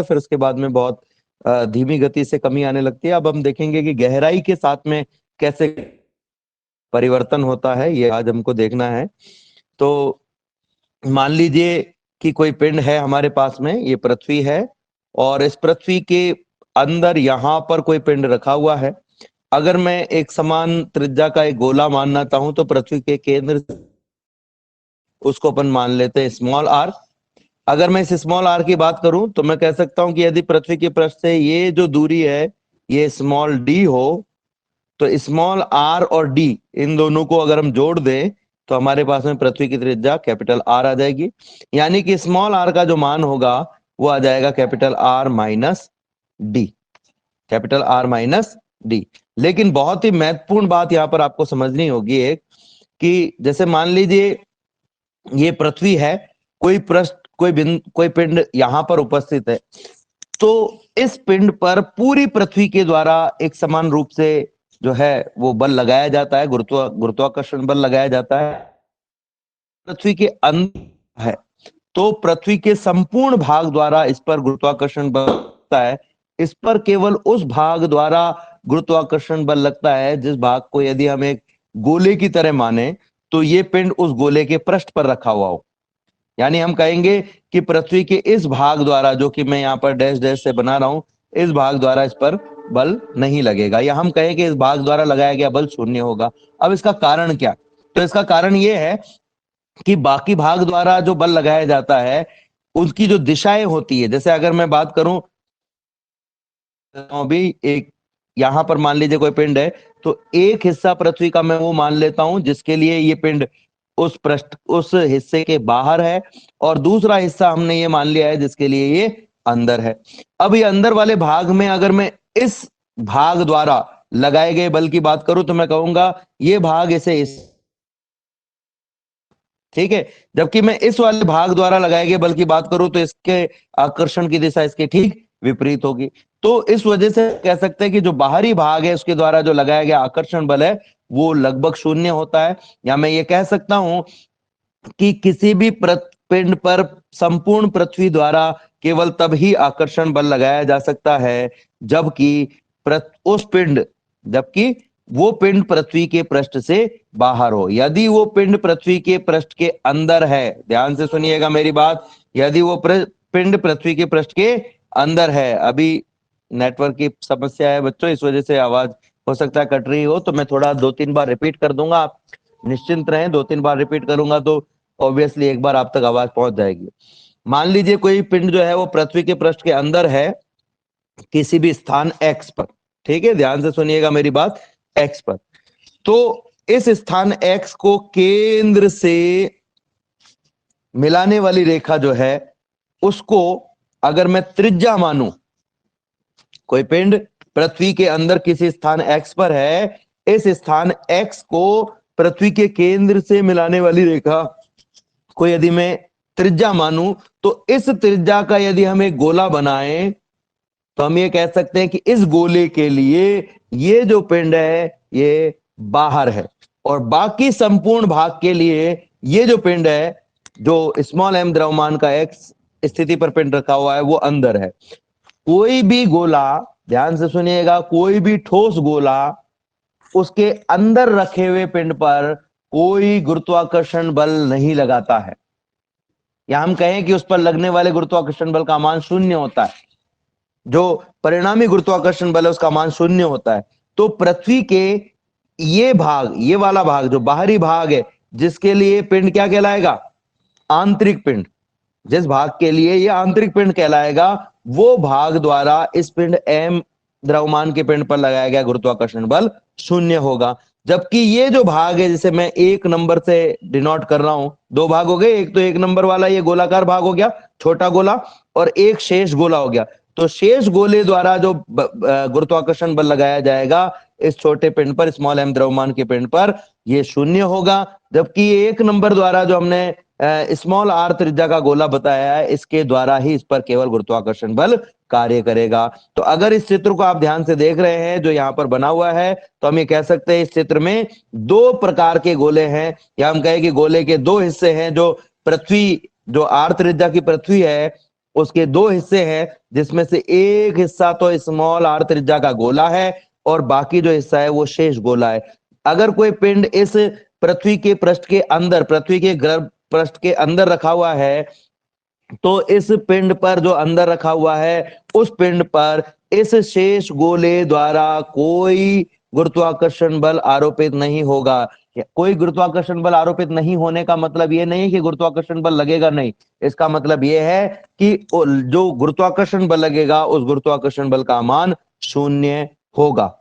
फिर उसके बाद में बहुत धीमी गति से कमी आने लगती है। अब हम देखेंगे कि गहराई के साथ में कैसे परिवर्तन होता है, ये आज हमको देखना है। तो मान लीजिए कि कोई पिंड है हमारे पास में, ये पृथ्वी है, और इस पृथ्वी के अंदर यहाँ पर कोई पिंड रखा हुआ है। अगर मैं एक समान त्रिज्या का एक गोला मानना चाहूं तो पृथ्वी के केंद्र, उसको अपन मान लेते हैं स्मॉल आर। अगर मैं इस स्मॉल आर की बात करूं तो मैं कह सकता हूं कि यदि पृथ्वी के पृष्ठ से ये जो दूरी है ये स्मॉल डी हो, तो स्मॉल आर और डी इन दोनों को अगर हम जोड़ दें तो हमारे पास में पृथ्वी की त्रिज्या कैपिटल आर आ जाएगी। यानी कि स्मॉल आर का जो मान होगा वो आ जाएगा capital R minus D, capital R minus D. लेकिन बहुत ही महत्वपूर्ण बात यहां पर आपको समझनी होगी एक, कि जैसे मान लीजिए ये पृथ्वी है, कोई पृष्ठ कोई पिंड यहां पर उपस्थित है, तो इस पिंड पर पूरी पृथ्वी के द्वारा एक समान रूप से जो है वो बल लगाया जाता है, गुरुत्वाकर्षण बल लगाया जाता है। पृथ्वी के अंदर है तो पृथ्वी के संपूर्ण भाग द्वारा इस पर गुरुत्वाकर्षण बल लगता है। इस पर केवल उस भाग द्वारा गुरुत्वाकर्षण बल लगता है जिस भाग को यदि हम एक गोले की तरह माने तो ये पिंड उस गोले के पृष्ठ पर रखा हुआ हो। यानी हम कहेंगे कि पृथ्वी के इस भाग द्वारा, जो कि मैं यहाँ पर डैश डैश से बना रहा हूं, इस भाग द्वारा इस पर बल नहीं लगेगा, या हम कहें कि इस भाग द्वारा लगाया गया बल शून्य होगा। अब इसका कारण क्या? तो इसका कारण यह है कि बाकी भाग द्वारा जो बल लगाया जाता है उसकी जो दिशाएं होती है, जैसे अगर मैं बात करूं अभी एक यहां पर मान लीजिए कोई पिंड है, तो एक हिस्सा पृथ्वी का मैं वो मान लेता हूं जिसके लिए ये पिंड उस हिस्से के बाहर है, और दूसरा हिस्सा हमने ये मान लिया है जिसके लिए ये अंदर है। अब ये अंदर वाले भाग में अगर मैं इस भाग द्वारा लगाए गए बल की बात करूं तो मैं कहूंगा ये भाग इसे ठीक है, जबकि मैं इस वाले भाग द्वारा लगाए गए बल की बात करूं तो इसके आकर्षण की दिशा इसके ठीक विपरीत होगी। तो इस वजह से कह सकते हैं कि जो बाहरी भाग है उसके द्वारा जो लगाया गया आकर्षण बल है वो लगभग शून्य होता है। या मैं ये कह सकता हूं कि किसी भी पिंड पर संपूर्ण पृथ्वी द्वारा केवल तब ही आकर्षण बल लगाया जा सकता है जबकि जबकि वो पिंड पृथ्वी के पृष्ठ से बाहर हो। यदि वो पिंड पृथ्वी के पृष्ठ के अंदर है, ध्यान से सुनिएगा मेरी बात, यदि वो पिंड पृथ्वी के पृष्ठ के अंदर है, अभी नेटवर्क की समस्या है बच्चों, इस वजह से आवाज हो सकता है कट रही हो, तो मैं थोड़ा 2-3 बार रिपीट कर दूंगा, आप निश्चिंत रहें। 2-3 बार रिपीट करूंगा तो ऑब्वियसली एक बार आप तक आवाज पहुंच जाएगी। मान लीजिए कोई पिंड जो है वो पृथ्वी के पृष्ठ के अंदर है किसी भी स्थान x पर, ठीक है, ध्यान से सुनिएगा मेरी बात, x पर। तो इस स्थान x को केंद्र से मिलाने वाली रेखा जो है उसको अगर मैं त्रिज्या मानूं, कोई पिंड पृथ्वी के अंदर किसी स्थान x पर है, इस स्थान x को पृथ्वी के केंद्र से मिलाने वाली रेखा को यदि मैं त्रिज्या मानूं तो इस त्रिज्या का यदि हम एक गोला बनाएं तो हम ये कह सकते हैं कि इस गोले के लिए ये जो पिंड है ये बाहर है, और बाकी संपूर्ण भाग के लिए ये जो पिंड है, जो स्मॉल m द्रव्यमान का x स्थिति पर पिंड रखा हुआ है, वो अंदर है। कोई भी गोला, ध्यान से सुनिएगा, कोई भी ठोस गोला उसके अंदर रखे हुए पिंड पर कोई गुरुत्वाकर्षण बल नहीं लगाता है, या हम कहें कि उस पर लगने वाले गुरुत्वाकर्षण बल का मान शून्य होता है, जो परिणामी गुरुत्वाकर्षण बल है उसका मान शून्य होता है। तो पृथ्वी के ये भाग, ये वाला भाग जो बाहरी भाग है, जिसके लिए पिंड क्या कहलाएगा? आंतरिक पिंड। जिस भाग के लिए ये आंतरिक पिंड कहलाएगा, वो भाग द्वारा इस पिंड m द्रव्यमान के पिंड पर लगाया गया गुरुत्वाकर्षण बल शून्य होगा। जबकि ये जो भाग है जिसे मैं 1 नंबर से डिनोट कर रहा हूं, 2 भाग हो गए, एक तो 1 नंबर वाला ये गोलाकार भाग हो गया, छोटा गोला, और एक शेष गोला हो गया। तो शेष गोले द्वारा जो गुरुत्वाकर्षण बल लगाया जाएगा इस छोटे पिंड पर, स्मॉल m द्रव्यमान के पिंड पर, ये शून्य होगा। जबकि 1 नंबर द्वारा जो हमने स्मॉल r त्रिज्या का गोला बताया है, इसके द्वारा ही इस पर केवल गुरुत्वाकर्षण बल कार्य करेगा। तो अगर इस चित्र को आप ध्यान से देख रहे हैं जो यहाँ पर बना हुआ है, तो हम ये कह सकते हैं इस चित्र में 2 प्रकार के गोले हैं, या हम कहें कि गोले के 2 हिस्से हैं। जो पृथ्वी, जो r त्रिज्या की पृथ्वी है उसके दो हिस्से हैं, जिसमें से एक हिस्सा तो स्मॉल आर त्रिज्या का गोला है और बाकी जो हिस्सा है वो शेष गोला है। अगर कोई पिंड इस पृथ्वी के पृष्ठ के अंदर, पृथ्वी के गर्भ पृष्ठ के अंदर रखा हुआ है, तो इस पिंड पर जो अंदर रखा हुआ है, उस पिंड पर इस शेष गोले द्वारा कोई गुरुत्वाकर्षण बल आरोपित नहीं होगा। कोई गुरुत्वाकर्षण बल आरोपित नहीं होने का मतलब ये नहीं कि गुरुत्वाकर्षण बल लगेगा नहीं, इसका मतलब ये है कि जो गुरुत्वाकर्षण बल लगेगा उस गुरुत्वाकर्षण बल का मान शून्य होगा।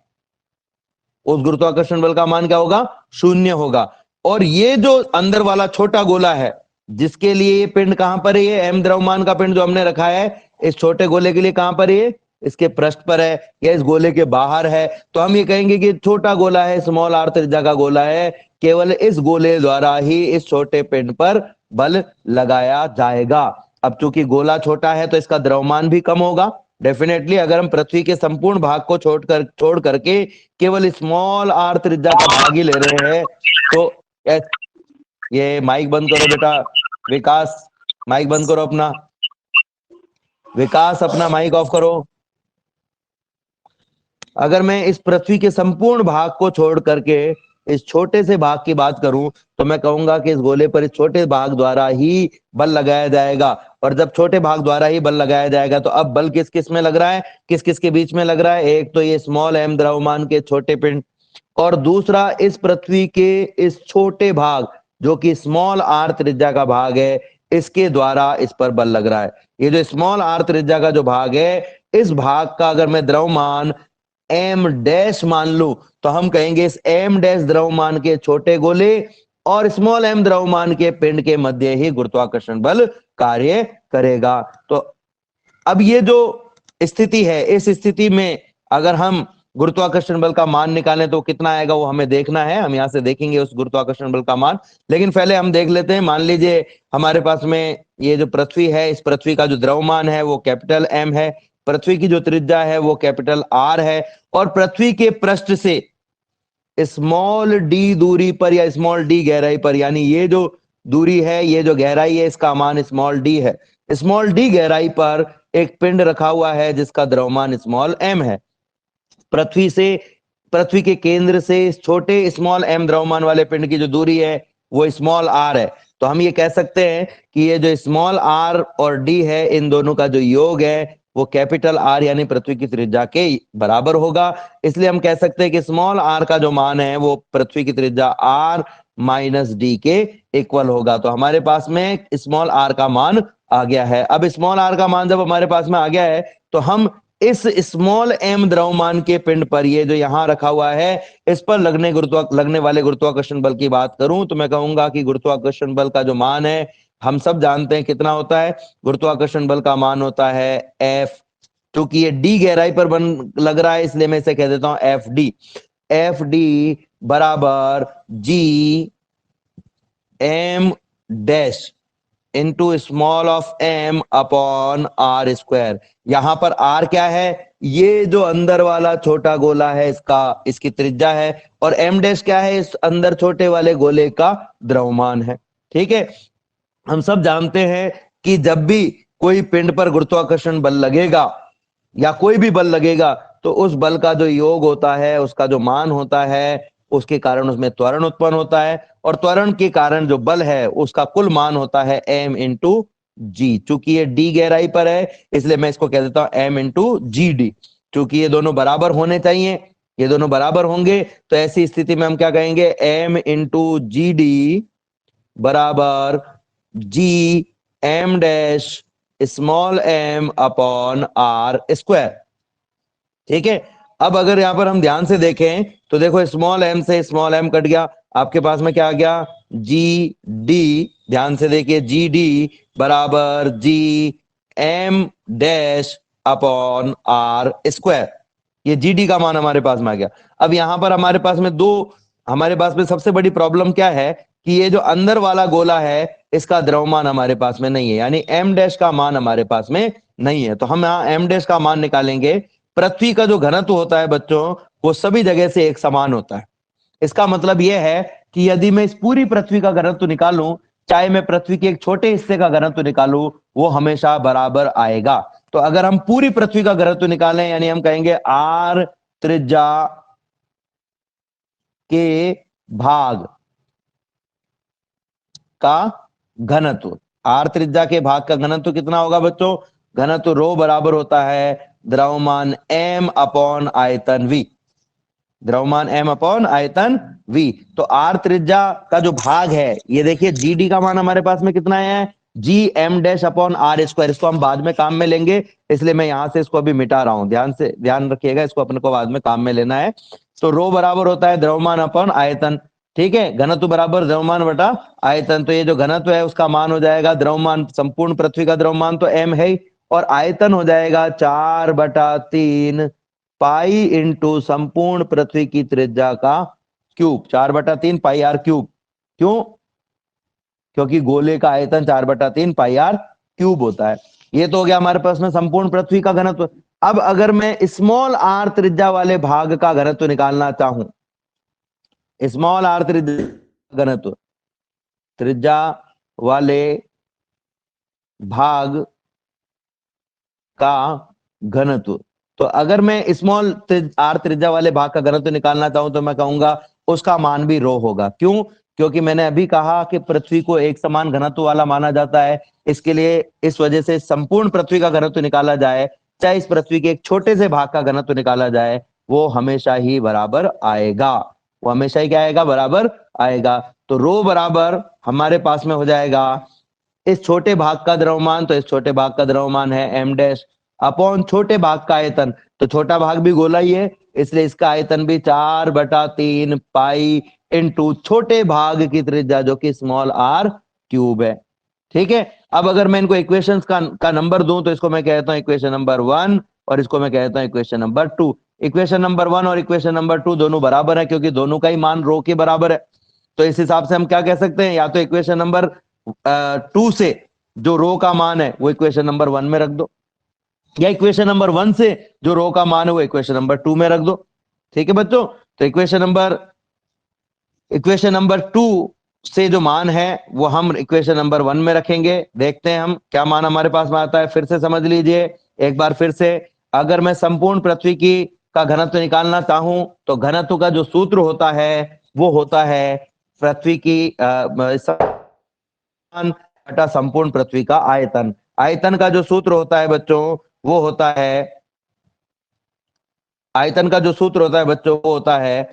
उस गुरुत्वाकर्षण बल का मान क्या होगा? शून्य होगा। और ये जो अंदर वाला छोटा गोला है, जिसके लिए ये पिंड कहां पर है, ये एम द्रव्यमान का पिंड जो हमने रखा है, इस छोटे गोले के लिए कहां पर है? इसके पृष्ठ पर है या इस गोले के बाहर है। तो हम ये कहेंगे कि छोटा गोला है, स्मॉल आर त्रिज्या का गोला है, केवल इस गोले द्वारा ही इस छोटे पिंड पर बल लगाया जाएगा। अब चूंकि गोला छोटा है तो इसका द्रव्यमान भी कम होगा डेफिनेटली। अगर हम पृथ्वी के संपूर्ण भाग को छोड़ करके केवल स्मॉल आर त्रिज्या का भाग ही ले रहे हैं, तो ये माइक बंद करो बेटा, विकास माइक बंद करो अपना, विकास अपना माइक ऑफ करो। अगर मैं इस पृथ्वी के संपूर्ण भाग को छोड़ करके इस छोटे से भाग की बात करूं, तो मैं कहूंगा कि इस गोले पर इस छोटे भाग द्वारा ही बल लगाया जाएगा। और जब छोटे भाग द्वारा ही बल लगाया जाएगा, तो अब बल किस किस में लग रहा है, किस किस के बीच में लग रहा है? एक तो ये स्मॉल एम द्रव्यमान के छोटे पिंड, और दूसरा इस पृथ्वी के इस छोटे भाग जो कि स्मॉल आर त्रिज्या का भाग है, इसके द्वारा इस पर बल लग रहा है। ये जो स्मॉल आर त्रिज्या का जो भाग है, इस भाग का अगर मैं द्रव्यमान एम डैश मान लूं, तो हम कहेंगे इस एम डैश द्रव्यमान के छोटे गोले और स्मॉल एम द्रव्यमान के पिंड के मध्य ही गुरुत्वाकर्षण बल कार्य करेगा। तो अब ये जो स्थिति है, इस स्थिति में अगर हम गुरुत्वाकर्षण बल का मान निकालें तो कितना आएगा वो हमें देखना है। हम यहां से देखेंगे उस गुरुत्वाकर्षण बल का मान, लेकिन पहले हम देख लेते हैं। मान लीजिए हमारे पास में ये जो पृथ्वी है, इस पृथ्वी का जो द्रव्यमान है वो कैपिटल एम है, पृथ्वी की जो त्रिज्या है वो कैपिटल आर है, और पृथ्वी के पृष्ठ से स्मॉल डी दूरी पर या स्मॉल डी गहराई पर, यानी ये जो दूरी है, ये जो गहराई है, इसका मान स्मॉल डी है। स्मॉल डी गहराई पर एक पिंड रखा हुआ है जिसका द्रव्यमान स्मॉल एम है। पृथ्वी के केंद्र से इस छोटे स्मॉल एम द्रव्यमान वाले पिंड की जो दूरी है वो स्मॉल आर है। तो हम ये कह सकते हैं कि ये जो स्मॉल आर और डी है, इन दोनों का जो योग है वो कैपिटल आर यानी पृथ्वी की त्रिज्या के बराबर होगा। इसलिए हम कह सकते हैं कि स्मॉल आर का जो मान है वो पृथ्वी की त्रिज्या आर माइनस डी के इक्वल होगा। तो हमारे पास में स्मॉल आर का मान आ गया है। अब स्मॉल आर का मान जब हमारे पास में आ गया है, तो हम इस स्मॉल एम द्रव्यमान के पिंड पर, ये जो यहां रखा हुआ है, इस पर लगने वाले गुरुत्वाकर्षण बल की बात करूं, तो मैं कहूंगा कि गुरुत्वाकर्षण बल का जो मान है, हम सब जानते हैं कितना होता है। गुरुत्वाकर्षण बल का मान होता है एफ, क्योंकि ये डी गहराई पर बन लग रहा है इसलिए मैं इसे कह देता हूं एफ डी। एफ डी बराबर G M dash into small of M upon R square. यहां पर आर क्या है? ये जो अंदर वाला छोटा गोला है इसकी त्रिज्या है, और एम डैश क्या है? इस अंदर छोटे वाले गोले का द्रव्यमान है। ठीक है, हम सब जानते हैं कि जब भी कोई पिंड पर गुरुत्वाकर्षण बल लगेगा या कोई भी बल लगेगा, तो उस बल का जो योग होता है, उसका जो मान होता है, उसके कारण उसमें त्वरण उत्पन्न होता है, और त्वरण के कारण जो बल है उसका कुल मान होता है m इंटू जी। चूंकि ये d गहराई पर है इसलिए मैं इसको कह देता हूं m इंटू जी डी। चूंकि ये दोनों बराबर होने चाहिए, ये दोनों बराबर होंगे, तो ऐसी स्थिति में हम क्या कहेंगे? m इंटू जी डी बराबर G M dash small M upon R square. ठीक है, अब अगर यहां पर हम ध्यान से देखें तो देखो स्मॉल एम से स्मॉल एम कट गया, आपके पास में क्या आ गया? G D. ध्यान से देखिए, जी डी बराबर G M dash upon R square. ये जी डी का मान हमारे पास में आ गया। अब यहां पर हमारे पास में सबसे बड़ी प्रॉब्लम क्या है कि ये जो अंदर वाला गोला है इसका द्रव्यमान हमारे पास में नहीं है, यानी एम डैश का मान हमारे पास में नहीं है। तो हम यहाँ एम डैश का मान निकालेंगे। पृथ्वी का जो घनत्व होता है बच्चों, वो सभी जगह से एक समान होता है। इसका मतलब यह है कि यदि मैं इस पूरी पृथ्वी का घनत्व निकालूं, चाहे मैं पृथ्वी के एक छोटे हिस्से का घनत्व निकालूं, वो हमेशा बराबर आएगा। तो अगर हम पूरी पृथ्वी का घनत्व निकालें, यानी हम कहेंगे आर त्रिज्या के भाग का घनत्व, आर त्रिज्या के भाग का घनत्व कितना होगा बच्चों? घनत्व रो बराबर होता है द्रव्यमान m अपॉन आयतन v, द्रव्यमान m अपॉन आयतन v। तो आर त्रिज्या का जो भाग है, ये देखिए जीडी का मान हमारे पास में कितना है? G M dash upon R square. इसको हम बाद में काम में लेंगे, इसलिए मैं यहां से इसको अभी मिटा रहा हूं, ध्यान से ध्यान रखिएगा, इसको अपने को बाद में काम में लेना है। तो रो बराबर होता है द्रव्यमान अपॉन आयतन, ठीक है, घनत्व बराबर द्रव्यमान बटा आयतन। तो ये जो घनत्व है उसका मान हो जाएगा द्रव्यमान, संपूर्ण पृथ्वी का द्रव्यमान तो m है, और आयतन हो जाएगा 4/3 पाई इंटू संपूर्ण पृथ्वी की त्रिज्या का क्यूब, 4/3 पाई आर क्यूब। क्यों? क्योंकि गोले का आयतन 4/3 पाई आर क्यूब होता है। ये तो हो गया हमारे पास में संपूर्ण पृथ्वी का घनत्व। अब अगर मैं स्मॉल आर त्रिज्या वाले भाग का घनत्व निकालना चाहूं, स्मॉल आर त्रिज्या घनत्व, त्रिज्या वाले भाग का घनत्व, तो अगर मैं स्मॉल आर त्रिज्या वाले भाग का घनत्व निकालना चाहूं तो मैं कहूंगा उसका मान भी रो होगा। क्यों? क्योंकि मैंने अभी कहा कि पृथ्वी को एक समान घनत्व वाला माना जाता है, इसके लिए इस वजह से संपूर्ण पृथ्वी का घनत्व निकाला जाए, चाहे इस पृथ्वी के एक छोटे से भाग का घनत्व निकाला जाए, वो हमेशा ही बराबर आएगा, वो हमेशा ही क्या आएगा? बराबर आएगा। तो रो बराबर हमारे पास में हो जाएगा इस छोटे भाग का द्रव्यमान, तो इस छोटे भाग का द्रव्यमान है एम डैश अपॉन छोटे भाग का आयतन, तो छोटा भाग भी गोला ही है, इसलिए इसका आयतन भी 4/3 पाई इंटू छोटे भाग की त्रिज्या जो कि स्मॉल आर क्यूब है। ठीक है, अब अगर मैं इनको इक्वेशंस का नंबर दूं तो इसको मैं कहता हूं इक्वेशन नंबर 1 और इसको मैं कहता हूं इक्वेशन नंबर 2। इक्वेशन नंबर 1 और इक्वेशन नंबर 2 दोनों बराबर है, क्योंकि दोनों का ही मान रो के बराबर है। तो इस हिसाब से हम क्या कह सकते हैं, या तो इक्वेशन नंबर 2 से जो रो का मान है वो इक्वेशन नंबर 1 में रख दो, या इक्वेशन नंबर 1 से जो रो का मान है वो इक्वेशन नंबर 2 में रख दो। ठीक है बच्चों, तो इक्वेशन नंबर 2 से जो मान है वो हम इक्वेशन नंबर 1 में रखेंगे। देखते हैं हम क्या मान हमारे पास में आता है। फिर से समझ लीजिए एक बार फिर से, अगर मैं संपूर्ण पृथ्वी की का घनत्व निकालना चाहूं तो घनत्व का जो सूत्र होता है वो होता है पृथ्वी की बटा संपूर्ण पृथ्वी का आयतन। आयतन का जो सूत्र होता है बच्चों वो होता है, आयतन का जो सूत्र होता है बच्चों वो होता है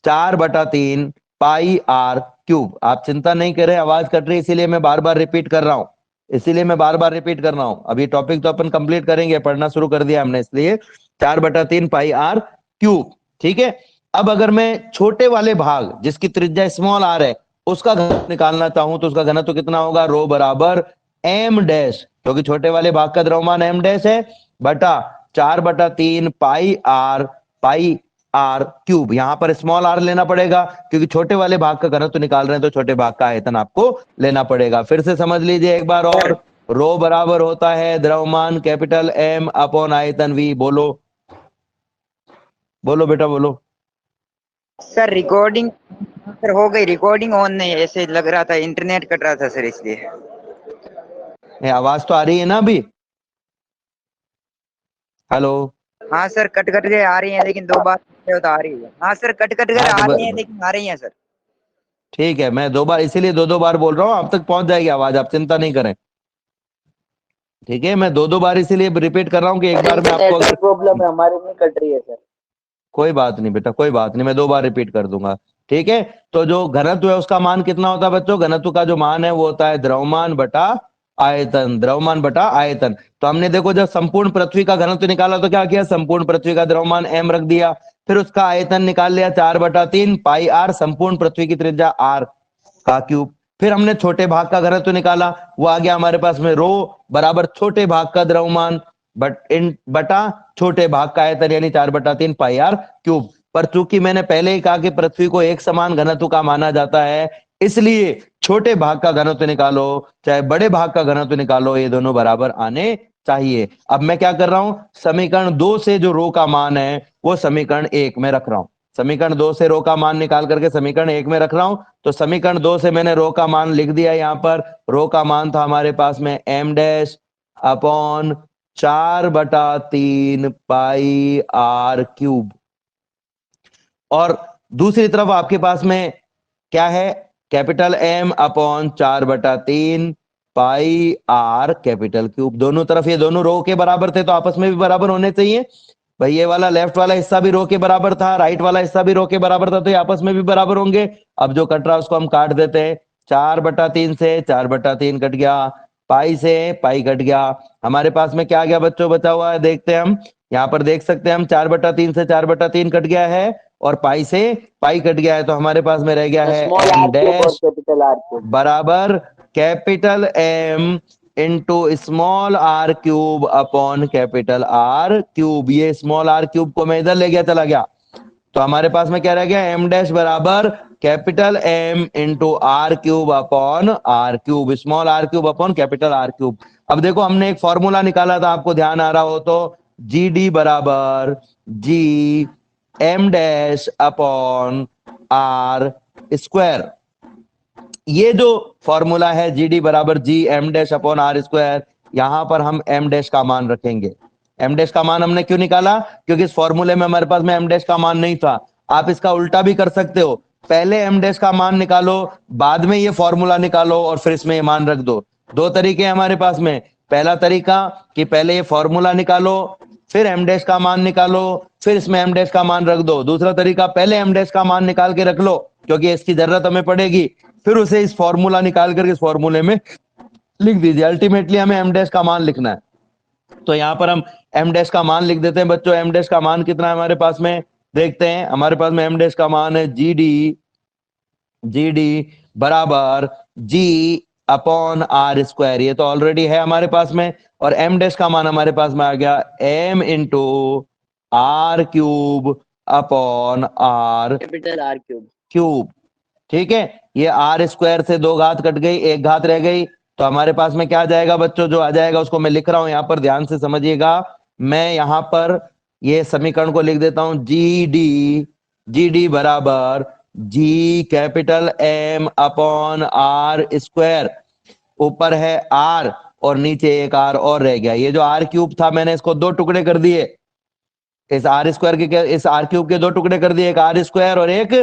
4/3 पाई आर क्यूब। आप चिंता नहीं करें, आवाज कट रही इसीलिए मैं बार बार रिपीट कर रहा हूं, इसीलिए मैं बार बार रिपीट कर रहा हूं। अभी टॉपिक तो अपन कंप्लीट करेंगे, पढ़ना शुरू कर दिया हमने, इसलिए 4/3 पाई आर क्यूब। ठीक है, अब अगर मैं छोटे वाले भाग जिसकी त्रिज्या स्मॉल आर है उसका घनत्व निकालना चाहूं तो उसका घनत्व कितना होगा? रो बराबर एम डैश, क्योंकि छोटे वाले भाग का द्रव्यमान एम डैश है, बटा 4/3 पाई आर क्यूब। यहां पर स्मॉल आर लेना पड़ेगा क्योंकि छोटे वाले भाग का घनत्व निकाल रहे हैं, तो छोटे भाग का आयतन आपको लेना पड़ेगा। फिर से समझ लीजिए एक बार और, रो बराबर होता है द्रव्यमान कैपिटल एम अपॉन आयतन वी। बोलो बोलो बेटा बोलो। सर रिकॉर्डिंग सर हो गई, रिकॉर्डिंग ऑन नहीं, ऐसे लग रहा था इंटरनेट कट रहा था सर, इसलिए। आवाज तो आ रही है ना अभी? हेलो? हाँ सर, कट कट के आ रही है लेकिन 2 बार तो आ रही है। हाँ सर, कट कट कर हाँ आ तो रही है लेकिन आ रही है सर। ठीक है, मैं 2 बार इसीलिए 2 बार बोल रहा हूँ, आप तक पहुंच जाएगी आवाज, आप चिंता नहीं करें। ठीक है, मैं 2 बार इसीलिए रिपीट कर रहा हूँ कि एक बार में आपको अगर प्रॉब्लम है, हमारे में कट रही है सर। कोई बात नहीं बेटा, कोई बात नहीं, मैं 2 बार रिपीट कर दूंगा। ठीक है, तो जो घनत्व है उसका मान कितना होता है बच्चों? घनत्व का जो मान है वो होता है द्रव्यमान बटा आयतन, द्रव्यमान बटा आयतन। तो हमने देखो जब संपूर्ण पृथ्वी का घनत्व निकाला तो क्या किया? संपूर्ण पृथ्वी का द्रव्यमान m रख दिया, फिर उसका आयतन निकाल लिया 4/3 पाई आर, संपूर्ण पृथ्वी की त्रिज्या r का क्यूब। फिर हमने छोटे भाग का घनत्व निकाला, वो आ गया हमारे पास में रो बराबर छोटे भाग का द्रव्यमान बटा छोटे भाग का आयतन, यानी 4/3 पाई आर क्यूब। पर चूंकि मैंने पहले ही कहा कि पृथ्वी को एक समान घनत्व का माना जाता है, इसलिए छोटे भाग का घनत्व निकालो चाहे बड़े भाग का घनत्व निकालो, ये दोनों बराबर आने चाहिए। अब मैं क्या कर रहा हूं, समीकरण 2 से जो रो का मान है वो समीकरण 1 में रख रहा हूं। समीकरण 2 से रो का मान निकाल करके समीकरण 1 में रख रहा हूं। तो समीकरण 2 से मैंने रो का मान लिख दिया। यहाँ पर रो का मान था हमारे पास में m डैश अपॉन 4/3 पाई r क्यूब, और दूसरी तरफ आपके पास में क्या है, कैपिटल M अपॉन 4/3 पाई r कैपिटल क्यूब। दोनों तरफ ये दोनों रो के बराबर थे तो आपस में भी बराबर होने चाहिए भाई। ये वाला लेफ्ट वाला हिस्सा भी रो के बराबर था, राइट वाला हिस्सा भी रो के बराबर था, तो ये आपस में भी बराबर होंगे। अब जो कट रहा है उसको हम काट देते हैं। 4/3 से 4/3 कट गया, पाई से पाई कट गया। हमारे पास में क्या आ गया बच्चों, बचा हुआ है, देखते हैं हम। यहाँ पर देख सकते हैं हम 4/3 से 4/3 कट गया है और पाई से पाई कट गया है, तो हमारे पास में रह गया है m डैश बराबर capital M into small r cube upon capital R cube. ये स्मॉल r क्यूब को मैं इधर ले गया, चला गया, तो हमारे पास में क्या रह गया, m डैश बराबर capital M into R cube upon R cube, small r cube upon capital R cube. अब देखो हमने एक फॉर्मूला निकाला था, आपको ध्यान आ रहा हो तो, GD बराबर G m dash upon R square. ये जो फॉर्मूला है GD बराबर G m dash upon R square, यहां पर हम m डैश का मान रखेंगे। m डैश का मान हमने क्यों निकाला, क्योंकि इस फॉर्मूले में हमारे पास में m डैश का मान नहीं था। आप इसका उल्टा भी कर सकते हो, पहले m डैश का मान निकालो, बाद में ये फॉर्मूला निकालो और फिर इसमें ये मान रख दो। दो तरीके हैं हमारे पास में। पहला तरीका कि पहले ये फॉर्मूला निकालो, फिर m डैश का मान निकालो, फिर इसमें m डैश का मान रख दो। दूसरा तरीका, पहले m डैश का मान निकाल के रख लो क्योंकि इसकी जरूरत हमें पड़ेगी, फिर उसे इस फॉर्मूला निकाल करके इस फॉर्मूले में लिख दीजिए। अल्टीमेटली हमें m डैश का मान लिखना है, तो यहां पर हम m डैश का मान लिख देते हैं बच्चों। m डैश का मान कितना है हमारे पास में, देखते हैं। हमारे पास में m डैश का मान है GD बराबर G अपॉन R स्क्वायर, ये तो ऑलरेडी है हमारे पास में। और m डैश का मान हमारे पास में आ गया m into R cube upon R capital R cube cube. ठीक है, ये R स्क्वायर से 2 घात कट गई, 1 घात रह गई, तो हमारे पास में क्या आ जाएगा बच्चों, जो आ जाएगा उसको मैं लिख रहा हूं यहाँ पर, ध्यान से समझिएगा। मैं यहाँ पर ये समीकरण को लिख देता हूं, GD बराबर G capital M upon R square, ऊपर है R और नीचे एक R और रह गया। ये जो R क्यूब था मैंने इसको 2 टुकड़े कर दिए, इस R स्क्वायर के, इस R क्यूब के 2 टुकड़े कर दिए, एक R स्क्वायर और एक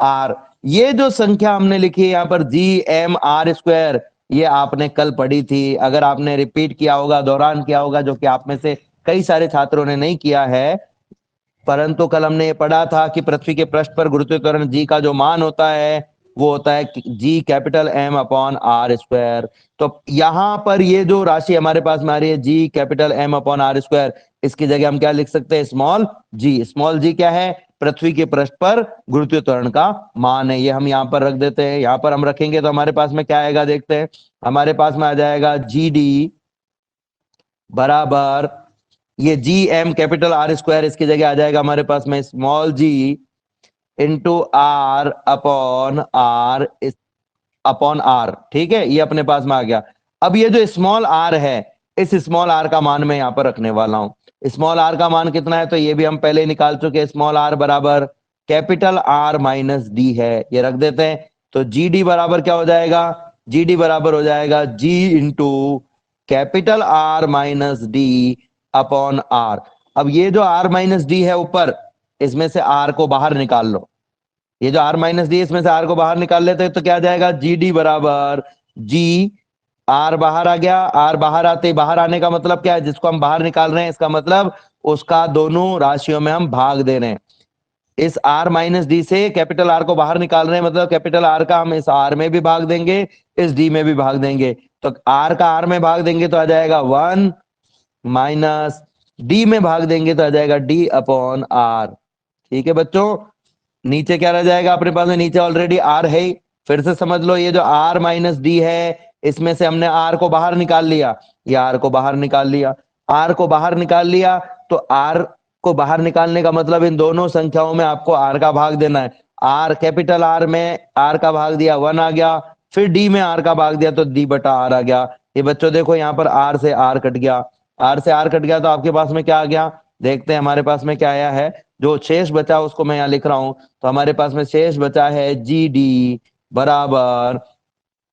R। ये जो संख्या हमने लिखी है यहाँ पर GMR स्क्वायर, ये आपने कल पढ़ी थी। अगर आपने रिपीट किया होगा, दौरान किया होगा, जो कि आप में से कई सारे छात्रों ने नहीं किया है, परंतु कल हमने ये पढ़ा था कि पृथ्वी के पृष्ठ पर गुरुत्वीय त्वरण G का जो मान होता है वो होता है G capital M upon R square. तो यहां पर ये जो राशि हमारे पास में आ रही है G capital M upon R square, इसकी जगह हम क्या लिख सकते हैं, स्मॉल g। स्मॉल g क्या है, पृथ्वी के पृष्ठ पर गुरुत्वीय त्वरण का मान है। ये हम यहाँ पर रख देते हैं। यहाँ पर हम रखेंगे तो हमारे पास में क्या आएगा, देखते हैं। हमारे पास में आ जाएगा GD बराबर ये GM कैपिटल R स्क्वायर, इसकी जगह आ जाएगा हमारे पास में small g into R upon R। ठीक है, ये अपने पास में आ गया। अब ये जो स्मॉल r है, इस स्मॉल r का मान मैं यहाँ पर रखने वाला हूं। स्मॉल r का मान कितना है, तो ये भी हम पहले निकाल चुके हैं। स्मॉल r बराबर कैपिटल R माइनस d है, ये रख देते हैं। तो GD बराबर क्या हो जाएगा, GD बराबर हो जाएगा G into capital R minus D upon R। अब ये जो R माइनस D है ऊपर, इसमें से R को बाहर निकाल लो। ये जो R माइनस D, इसमें से R को बाहर निकाल लेते हैं तो क्या जाएगा, GD बराबर G, R बाहर आ गया। R बाहर आते ही, बाहर आने का मतलब क्या है, जिसको हम बाहर निकाल रहे हैं इसका मतलब उसका दोनों राशियों में हम भाग दे रहे हैं। इस R माइनस D से कैपिटल R को बाहर निकाल रहे हैं, मतलब कैपिटल R का हम इस R में भी भाग देंगे, इस D में भी भाग देंगे। तो R का R में भाग देंगे तो आ जाएगा 1 माइनस D में भाग देंगे तो आ जाएगा D अपॉन R। ठीक है बच्चों, नीचे क्या रह जाएगा अपने पास में, नीचे ऑलरेडी R है ही। फिर से समझ लो, ये जो R माइनस D है, इसमें से हमने R को बाहर निकाल लिया, ये R को बाहर निकाल लिया। R को बाहर निकाल लिया तो R को बाहर निकालने का मतलब इन दोनों संख्याओं में आपको R का भाग देना है। R कैपिटल R में R का भाग दिया, 1 आ गया। फिर D में R का भाग दिया तो D बटा R आ गया। ये बच्चों देखो यहाँ पर R से R कट गया, R से R कट गया तो आपके पास में क्या आ गया, देखते हैं हमारे पास में क्या आया है। जो शेष बचा उसको मैं यहाँ लिख रहा हूं। तो हमारे पास में शेष बचा है जी डी बराबर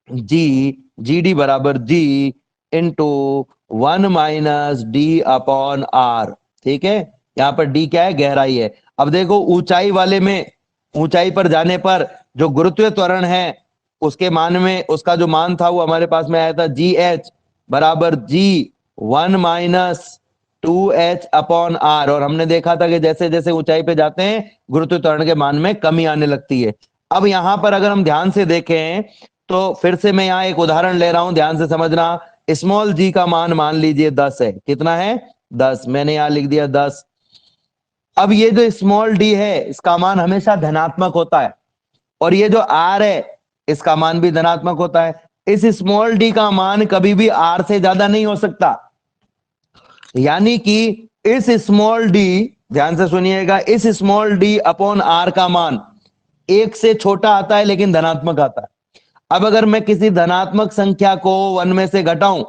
जी डी बराबर जी इंटू 1 - d/r। ठीक है, यहाँ पर डी क्या है, गहराई है। अब देखो ऊंचाई वाले में, ऊंचाई पर जाने पर जो गुरुत्वीय त्वरण है उसके मान में, उसका जो मान था वो हमारे पास में आया था जी एच बराबर जी 1 - 2h/r। और हमने देखा था कि जैसे जैसे ऊंचाई पे जाते हैं गुरुत्वीय त्वरण के मान में कमी आने लगती है। अब यहां पर अगर हम ध्यान से देखें तो फिर से मैं यहाँ एक उदाहरण ले रहा हूं, ध्यान से समझना। स्मॉल जी का मान लीजिए 10 है। कितना है, 10। मैंने यहां लिख दिया 10। अब ये जो स्मॉल डी है इसका मान हमेशा धनात्मक होता है, और ये जो आर है इसका मान भी धनात्मक होता है। इस स्मॉल डी का मान कभी भी आर से ज्यादा नहीं हो सकता। यानी कि इस स्मॉल डी, ध्यान से सुनिएगा, इस स्मॉल डी अपॉन आर का मान 1 से छोटा आता है लेकिन धनात्मक आता है। अब अगर मैं किसी धनात्मक संख्या को 1 में से घटाऊं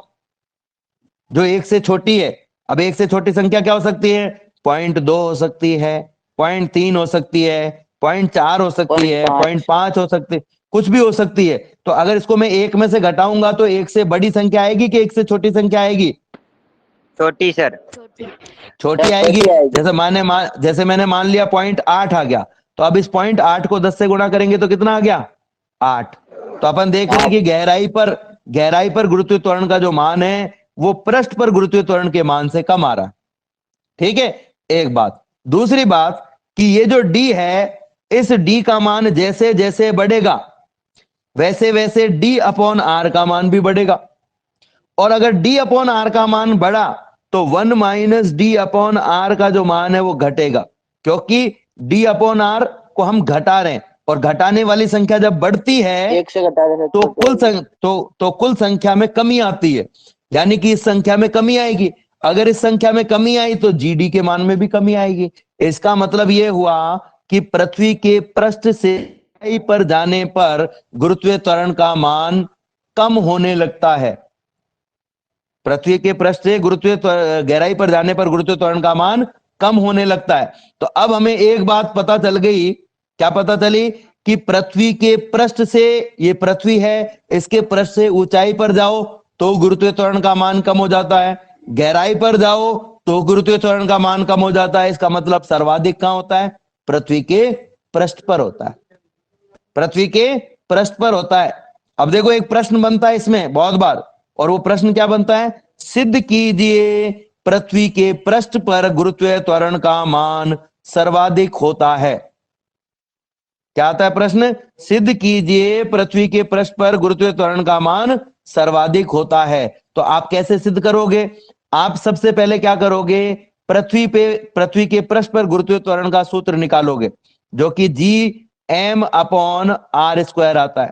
जो 1 से छोटी है, अब 1 से छोटी संख्या क्या हो सकती है, 0.2 हो सकती है, 0.3 हो सकती है, 0.4 हो सकती है, 0.5 हो सकती है, कुछ भी हो सकती है। तो अगर इसको मैं 1 में से घटाऊंगा तो 1 से बड़ी संख्या आएगी कि 1 से छोटी संख्या आएगी, छोटी सर। छोटी आएगी। जैसे मैंने मान लिया 0.8 आ गया, तो अब इस 0.8 को 10 से गुणा करेंगे तो कितना आ गया, 8। तो अपन देख रहे हैं कि गहराई पर गुरुत्वीय त्वरण का जो मान है वो पृष्ठ पर गुरुत्वीय त्वरण के मान से कम आ रहा है। ठीक है, एक बात। दूसरी बात कि ये जो डी है, इस डी का मान जैसे जैसे बढ़ेगा वैसे वैसे डी अपॉन आर का मान भी बढ़ेगा। और अगर डी अपॉन आर का मान बढ़ा तो 1 - d अपॉन आर का जो मान है वो घटेगा, क्योंकि डी अपॉन आर को हम घटा रहे हैं, और घटाने वाली संख्या जब बढ़ती है 1 से घटा दें तो कुल संख्या में कमी आती है। यानी कि इस संख्या में कमी आएगी। अगर इस संख्या में कमी आई तो जीडी के मान में भी कमी आएगी। इसका मतलब यह हुआ कि पृथ्वी के पृष्ठ से ऊंचाई पर जाने पर गुरुत्वीय त्वरण का मान कम होने लगता है। पृथ्वी के पृष्ठ से गहराई पर जाने पर गुरुत्वीय त्वरण का मान कम होने लगता है। तो अब हमें एक बात पता चल गई, क्या पता चली, कि पृथ्वी के पृष्ठ से, ये पृथ्वी है, इसके पृष्ठ से ऊंचाई पर जाओ तो गुरुत्वीय त्वरण का मान कम हो जाता है, गहराई पर जाओ तो गुरुत्वीय त्वरण का मान कम हो जाता है। इसका मतलब सर्वाधिक कहां होता है, पृथ्वी के पृष्ठ पर होता है, पृथ्वी के पृष्ठ पर होता है। अब देखो एक प्रश्न बनता है इसमें बहुत बार, और वो प्रश्न क्या बनता है, सिद्ध कीजिए पृथ्वी के पृष्ठ पर गुरुत्वीय त्वरण का मान सर्वाधिक होता है। क्या आता है प्रश्न, सिद्ध कीजिए पृथ्वी के पृष्ठ पर गुरुत्वीय त्वरण का मान सर्वाधिक होता है। तो आप कैसे सिद्ध करोगे, आप सबसे पहले क्या करोगे, पृथ्वी के पृष्ठ पर गुरुत्वीय त्वरण का सूत्र निकालोगे जो कि Gm/r² आता है।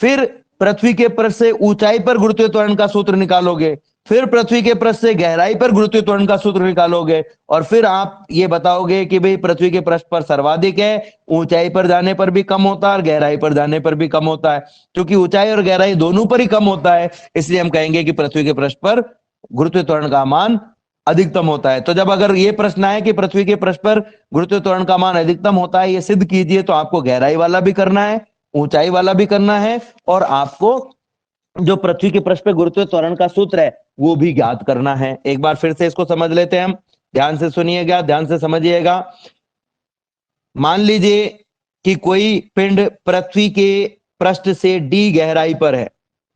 फिर पृथ्वी के पृष्ठ से ऊंचाई पर गुरुत्वीय त्वरण का सूत्र निकालोगे, फिर पृथ्वी के पृष्ठ से गहराई पर गुरुत्वीय त्वरण का सूत्र निकालोगे, और फिर आप ये बताओगे कि भाई पृथ्वी के पृष्ठ पर सर्वाधिक है, ऊंचाई पर जाने पर भी कम होता है और गहराई पर जाने पर भी कम होता है। क्योंकि ऊंचाई और गहराई दोनों पर ही कम होता है, इसलिए हम कहेंगे कि पृथ्वी के पृष्ठ पर गुरुत्वीय त्वरण का मान अधिकतम होता है। तो जब अगर ये प्रश्न आए कि पृथ्वी के पृष्ठ पर गुरुत्वीय त्वरण का मान अधिकतम होता है, ये सिद्ध कीजिए, तो आपको गहराई वाला भी करना है, ऊंचाई वाला भी करना है, और आपको जो पृथ्वी के पृष्ठ पर गुरुत्वीय त्वरण का सूत्र है वो भी ज्ञात करना है। एक बार फिर से इसको समझ लेते हैं हम, ध्यान से सुनिएगा, ध्यान से समझिएगा। मान लीजिए कि कोई पिंड पृथ्वी के पृष्ठ से डी गहराई पर है।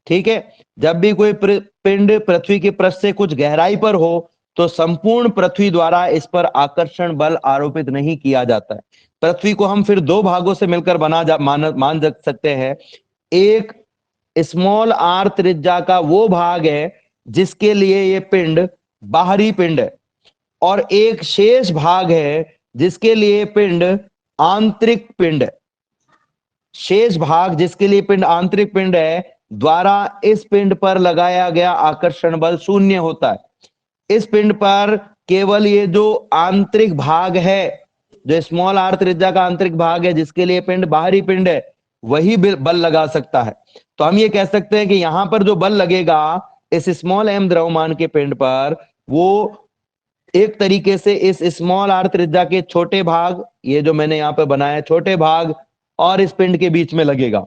ठीक है, जब भी कोई पिंड पृथ्वी के पृष्ठ से कुछ गहराई पर हो तो संपूर्ण पृथ्वी द्वारा इस पर आकर्षण बल आरोपित नहीं किया जाता है। पृथ्वी को हम फिर दो भागों से मिलकर मान सकते हैं। एक स्मॉल आर त्रिज्या का वो भाग है जिसके लिए ये पिंड बाहरी पिंड है, और एक शेष भाग है जिसके लिए पिंड आंतरिक पिंड है। शेष भाग जिसके लिए पिंड आंतरिक पिंड है द्वारा इस पिंड पर लगाया गया आकर्षण बल शून्य होता है। इस पिंड पर केवल ये जो आंतरिक भाग है, जो स्मॉल आर त्रिज्या का आंतरिक भाग है जिसके लिए पिंड बाहरी पिंड है, वही बल लगा सकता है। तो हम ये कह सकते हैं कि यहां पर जो बल लगेगा इस स्मॉल एम द्रव्यमान के पिंड पर, वो एक तरीके से इस स्मॉल आर त्रिज्या के छोटे भाग, ये जो मैंने यहाँ पे बनाया है, छोटे भाग और इस पिंड के बीच में लगेगा।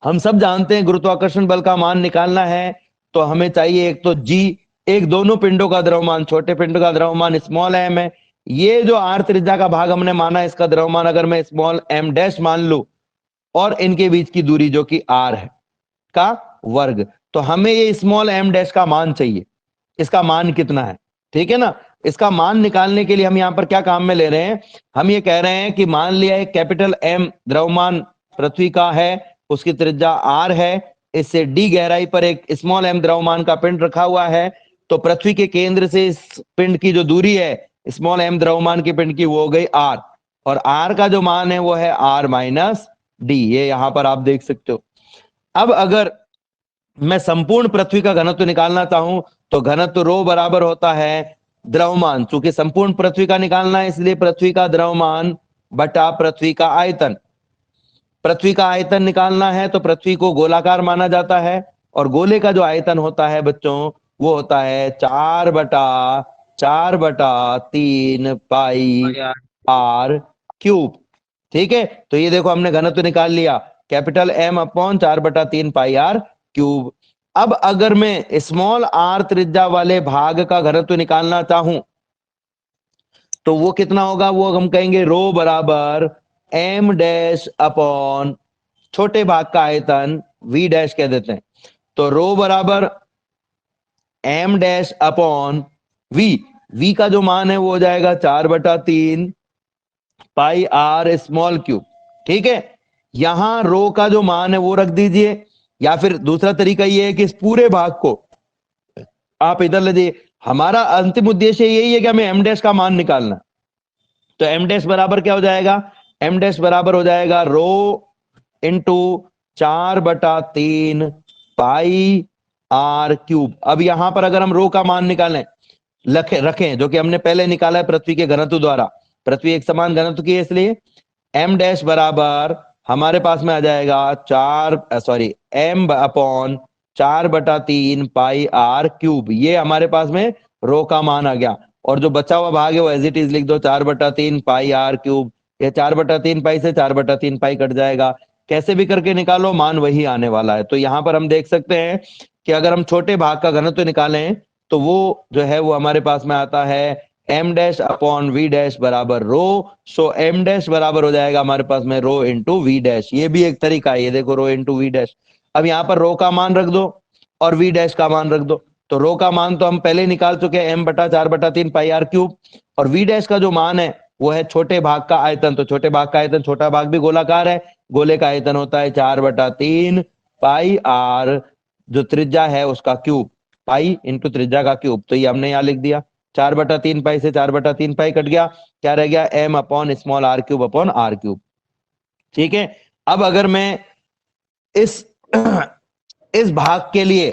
हम सब जानते हैं गुरुत्वाकर्षण बल का मान निकालना है तो हमें चाहिए एक तो जी, एक दोनों पिंडों का द्रव्यमान, छोटे पिंड का द्रव्यमान स्मॉल एम है, ये जो आर त्रिज्या का भाग हमने माना है इसका द्रव्यमान अगर मैं स्मॉल एम डैश मान लूं और इनके बीच की दूरी जो कि आर है का वर्ग, तो हमें ये स्मॉल एम डैश का मान चाहिए। इसका मान कितना है, ठीक है ना। इसका मान निकालने के लिए हम यहाँ पर क्या काम में ले रहे हैं, हम ये कह रहे हैं कि मान लिया एक कैपिटल एम द्रव्यमान पृथ्वी का है, उसकी त्रिज्या आर है, इससे डी गहराई पर एक स्मॉल एम द्रव्यमान का पिंड रखा हुआ है, तो पृथ्वी के केंद्र से इस पिंड की जो दूरी है स्मॉल एम द्रव्यमान के पिंड की वो हो गई आर, और आर का जो मान है वो है आर माइनस डी, ये यहां पर आप देख सकते हो। अब अगर मैं संपूर्ण पृथ्वी का घनत्व निकालना चाहूं तो घनत्व रो बराबर होता है द्रव्यमान, चूंकि संपूर्ण पृथ्वी का निकालना है इसलिए पृथ्वी का द्रव्यमान बटा पृथ्वी का आयतन। पृथ्वी का आयतन निकालना है तो पृथ्वी को गोलाकार माना जाता है, और गोले का जो आयतन होता है बच्चों वो होता है 4/4/3 पाई आर क्यूब। ठीक है, तो ये देखो हमने घनत्व निकाल लिया, capital M upon 4/3 pi R cube. अब अगर मैं स्मॉल आर त्रिज्या वाले भाग का घनत्व निकालना चाहूं तो वो कितना होगा, वो हम कहेंगे रो बराबर एम डैश अपॉन छोटे भाग का आयतन वी डैश कह देते हैं, तो रो बराबर M dash upon V, V का जो मान है वो हो जाएगा 4/3 पाई आर स्मॉल क्यूब। ठीक है, यहां रो का जो मान है वो रख दीजिए, या फिर दूसरा तरीका ये है कि इस पूरे भाग को आप इधर ले जाइए। हमारा अंतिम उद्देश्य यही है कि हमें एम डैश का मान निकालना, तो एम डैश बराबर क्या हो जाएगा, एम डैश बराबर हो जाएगा rho into 4/3 pi R cube. अब यहां पर अगर हम रो का मान निकालें रखें जो कि हमने पहले निकाला है पृथ्वी के घनत्व द्वारा, पृथ्वी एक समान घनत्व की है इसलिए एम डैश बराबर हमारे पास में आ जाएगा M upon 4/3 pi R cube, ये हमारे पास में रो का मान आ गया। और जो बचा हुआ भाग है वो एज इट इज लिख दो 4/3 पाई आर क्यूब, ये 4/3 पाई से 4/3 पाई कट जाएगा, कैसे भी करके निकालो मान वही आने वाला है। तो यहां पर हम देख सकते हैं कि अगर हम छोटे भाग का घनत्व निकालें तो वो जो है वो हमारे पास में आता है M dash upon V dash बराबर रो, सो एम डैश बराबर हो जाएगा हमारे पास में रो इंटू वी डैश, ये भी एक तरीका है, ये देखो रो इंटू वी डैश। अब यहाँ पर रो का मान रख दो और वी डैश का मान रख दो, तो रो का मान तो हम पहले ही निकाल चुके हैं m/4/3 पाई आर क्यूब, और वी डैश का जो मान है वो है छोटे भाग का आयतन, तो छोटे भाग का आयतन, छोटा भाग भी गोलाकार है, गोले का आयतन होता है 4/3 पाई आर, जो त्रिज्या है उसका क्यूब, पाई इंटू त्रिज्या का क्यूब, तो ये हमने यहाँ लिख दिया 4/3 पाई से 4/3 पाई कट गया, क्या रह गया M upon small R cube upon R cube. ठीक है, अब अगर मैं इस इस भाग के लिए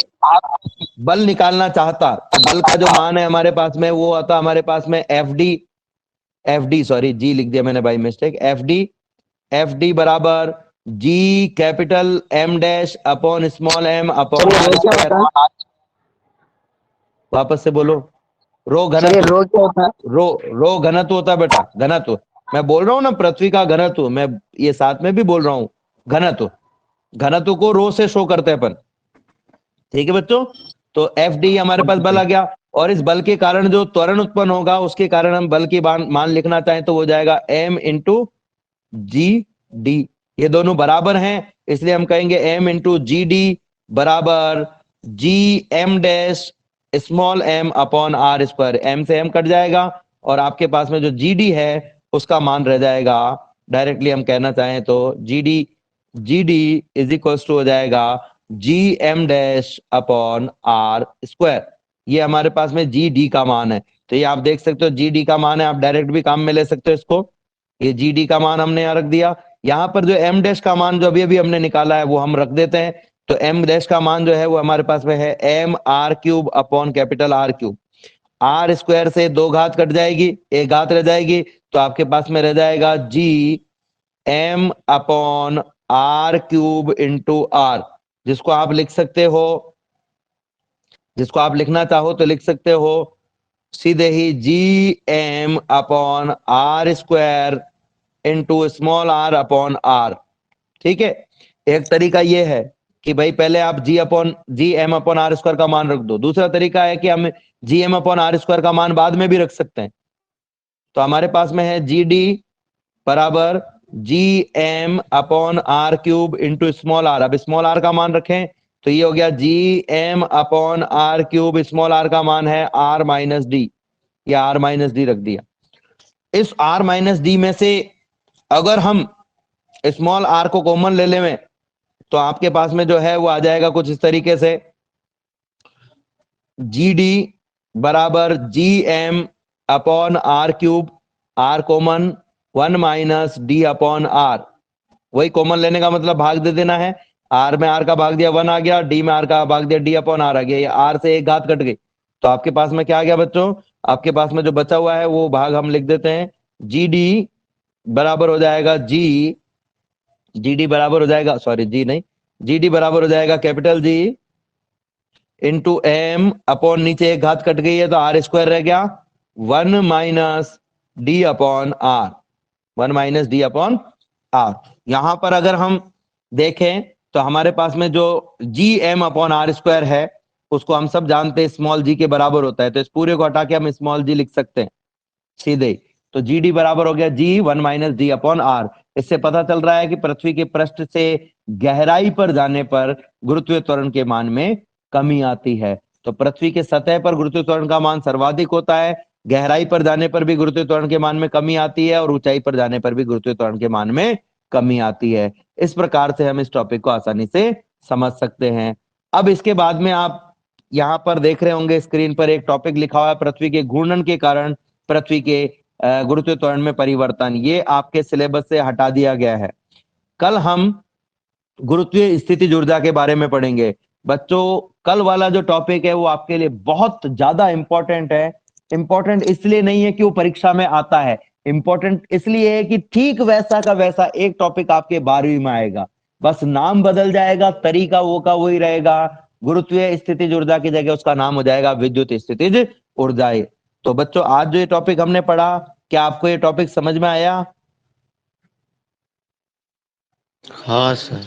बल निकालना चाहता तो बल का जो मान है हमारे पास में वो आता हमारे पास में एफ डी सॉरी जी लिख दिया मैंने बाई मिस्टेक, एफ डी बराबर G capital M dash upon small M upon R square. वापस से बोलो, रो घनत्व, रो क्या होता है? रो घनत्व होता है बेटा, घनत्व मैं बोल रहा हूं ना, पृथ्वी का घनत्व, मैं ये साथ में भी बोल रहा हूं घनत्व, घनत्व को रो से शो करते हैं अपन। ठीक है बच्चों, तो एफ डी हमारे पास बल आ गया, और इस बल के कारण जो त्वरण उत्पन्न होगा उसके कारण हम बल की मान लिखना चाहें तो वो जाएगा एम इंटू जी डी, ये दोनों बराबर हैं इसलिए हम कहेंगे एम इंटू जी डी बराबर G M dash small M upon R square, M से एम कट जाएगा और आपके पास में जो जी डी है उसका मान रह जाएगा, डायरेक्टली हम कहना चाहें तो G D is equal to हो जाएगा G M dash upon R square, ये हमारे पास में जी डी का मान है। तो ये आप देख सकते हो जी डी का मान है, आप डायरेक्ट भी काम में ले सकते हो इसको, ये जी डी का मान हमने यहाँ रख दिया। यहाँ पर जो एम डैश का मान जो अभी अभी हमने निकाला है वो हम रख देते हैं, तो एम डैश का मान जो है वो हमारे पास में है M R cube upon capital R cube, R square से 2 घात कट जाएगी, एक घात रह जाएगी, तो आपके पास में रह जाएगा G M upon R cube into R, जिसको आप लिख सकते हो, जिसको आप लिखना चाहो तो लिख सकते हो सीधे ही GM upon R square into small R upon R. ठीक है, एक तरीका ये है कि भाई पहले आप GM अपॉन आर स्क्वायर का मान रख दो। दूसरा तरीका है कि हम GM अपॉन आर स्क्वायर का मान बाद में भी रख सकते हैं। तो हमारे पास में है GD बराबर GM upon R cube into small R. अब स्मॉल आर का मान रखें तो ये हो गया GM upon R cube, small R का मान है R माइनस डी, या R माइनस डी रख दिया। इस R माइनस डी में से अगर हम स्मॉल r को कॉमन ले लें तो आपके पास में जो है वो आ जाएगा कुछ इस तरीके से, GD बराबर GM upon R cube, R common 1 minus D upon R। वही कॉमन लेने का मतलब भाग दे देना है, R में R का भाग दिया 1 आ गया, D में R का भाग दिया D अपॉन R आ गया। ये R से एक घात कट गई तो आपके पास में क्या आ गया बच्चों, आपके पास में जो बचा हुआ है वो भाग हम लिख देते हैं, GD बराबर हो जाएगा GD बराबर हो जाएगा, सॉरी G नहीं, GD बराबर हो जाएगा capital G into M upon नीचे एक घात कट गई है तो R स्क्वायर रह गया 1 minus D upon R, 1 minus D upon R। यहां पर अगर हम देखें तो हमारे पास में जो GM अपॉन आर स्क्वायर है उसको हम सब जानते हैं स्मॉल g के बराबर होता है, तो इस पूरे को हटा के हम स्मॉल g लिख सकते हैं सीधे। तो GD बराबर हो गया G 1 minus D upon R। इससे पता चल रहा है कि पृथ्वी के पृष्ठ से गहराई पर जाने पर गुरुत्वीय त्वरण के मान में कमी आती है। तो पृथ्वी के सतह पर गुरुत्वीय त्वरण का मान सर्वाधिक होता है, गहराई पर जाने पर भी गुरुत्वीय त्वरण के मान में कमी आती है, और ऊंचाई पर जाने पर भी गुरुत्वीय त्वरण के मान में कमी आती है। इस प्रकार से हम इस टॉपिक को आसानी से समझ सकते हैं। अब इसके बाद में आप यहाँ पर देख रहे होंगे स्क्रीन पर एक टॉपिक लिखा हुआ है, पृथ्वी के घूर्णन के कारण पृथ्वी के गुरुत्वीय त्वरण में परिवर्तन। ये आपके सिलेबस से हटा दिया गया है। कल हम गुरुत्वीय स्थितिज ऊर्जा के बारे में पढ़ेंगे। बच्चों कल वाला जो टॉपिक है वो आपके लिए बहुत ज्यादा इंपॉर्टेंट है। इंपॉर्टेंट इसलिए नहीं है कि वो परीक्षा में आता है, इंपॉर्टेंट इसलिए है कि ठीक वैसा का वैसा एक टॉपिक आपके 12वीं में आएगा, बस नाम बदल जाएगा, तरीका वो का वही रहेगा। गुरुत्वीय स्थितिज ऊर्जा की जगह उसका नाम हो जाएगा विद्युत स्थितिज ऊर्जा। तो बच्चों आज जो ये टॉपिक हमने पढ़ा, क्या आपको ये टॉपिक समझ में आया? हाँ सर।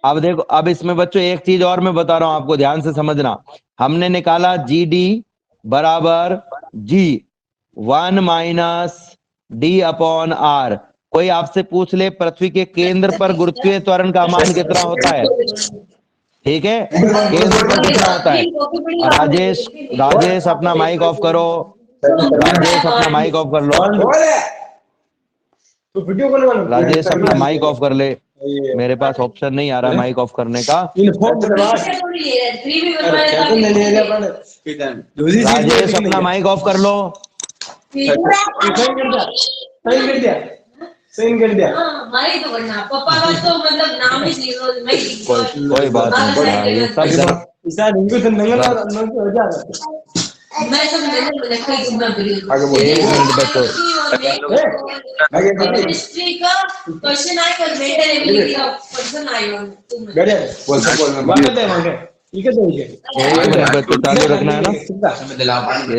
अब देखो, अब इसमें बच्चों एक चीज और मैं बता रहा हूं आपको, ध्यान से समझना। हमने निकाला GD बराबर G 1 minus D upon R। कोई आपसे पूछ ले पृथ्वी के केंद्र पर गुरुत्वीय त्वरण का मान कितना होता है, ठीक है, केंद्र पर कितना होता है? राजेश अपना माइक ऑफ करो, राजेश अपना माइक ऑफ कर लो, राजेश अपना माइक ऑफ कर ले। मेरे पास ऑप्शन नहीं आ रहा माइक ऑफ करने का। राजेश अपना माइक ऑफ कर लो। कोई बात नहीं, ये सब एक मिनट बच्चों, हिस्ट्री का क्वेश्चन आया कल मेंटल एबिलिटी का क्वेश्चन आया बच्चों चालू रखना है ना,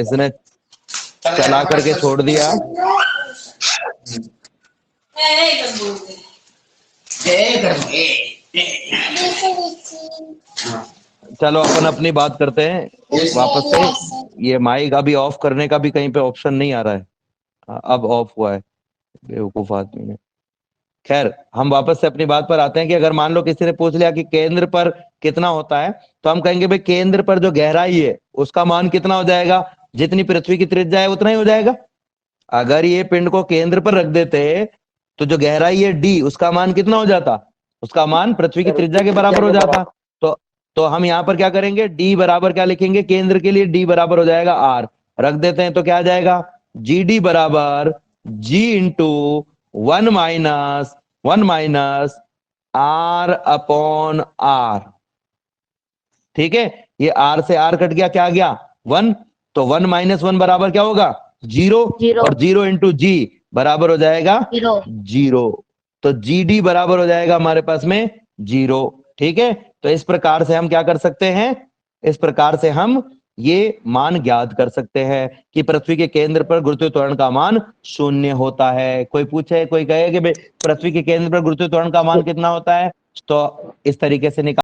इसने चला करके छोड़ दिया। चलो अपन अपनी बात करते हैं वापस से। ये माइक अभी ऑफ करने का भी कहीं पे ऑप्शन नहीं आ रहा है, अब ऑफ हुआ है, बेवकूफ आदमी ने। खैर हम वापस से अपनी बात पर आते हैं कि अगर मान लो किसी ने पूछ लिया कि केंद्र पर कितना होता है, तो हम कहेंगे भाई केंद्र पर जो गहराई है उसका मान कितना हो जाएगा, जितनी पृथ्वी की त्रिज्या है उतना ही हो जाएगा। अगर ये पिंड को केंद्र पर रख देते तो जो गहराई है D उसका मान कितना हो जाता, उसका मान पृथ्वी की त्रिज्या के बराबर हो जाता। तो हम यहाँ पर क्या करेंगे, D बराबर क्या लिखेंगे, केंद्र के लिए D बराबर हो जाएगा R, रख देते हैं तो क्या आ जाएगा, GD बराबर G into 1 minus R upon R। ठीक है, ये R से R कट गया, क्या आ गया 1, तो 1 माइनस 1 बराबर क्या होगा 0, और 0 इंटू G बराबर हो जाएगा 0। तो GD बराबर हो जाएगा हमारे पास में 0। ठीक है, तो इस प्रकार से हम क्या कर सकते हैं, इस प्रकार से हम ये मान ज्ञात कर सकते हैं कि पृथ्वी के केंद्र पर गुरुत्वीय त्वरण का मान 0 होता है। कोई पूछे, कोई कहे कि भाई पृथ्वी के केंद्र पर गुरुत्वीय त्वरण का मान कितना होता है, तो इस तरीके से निकाल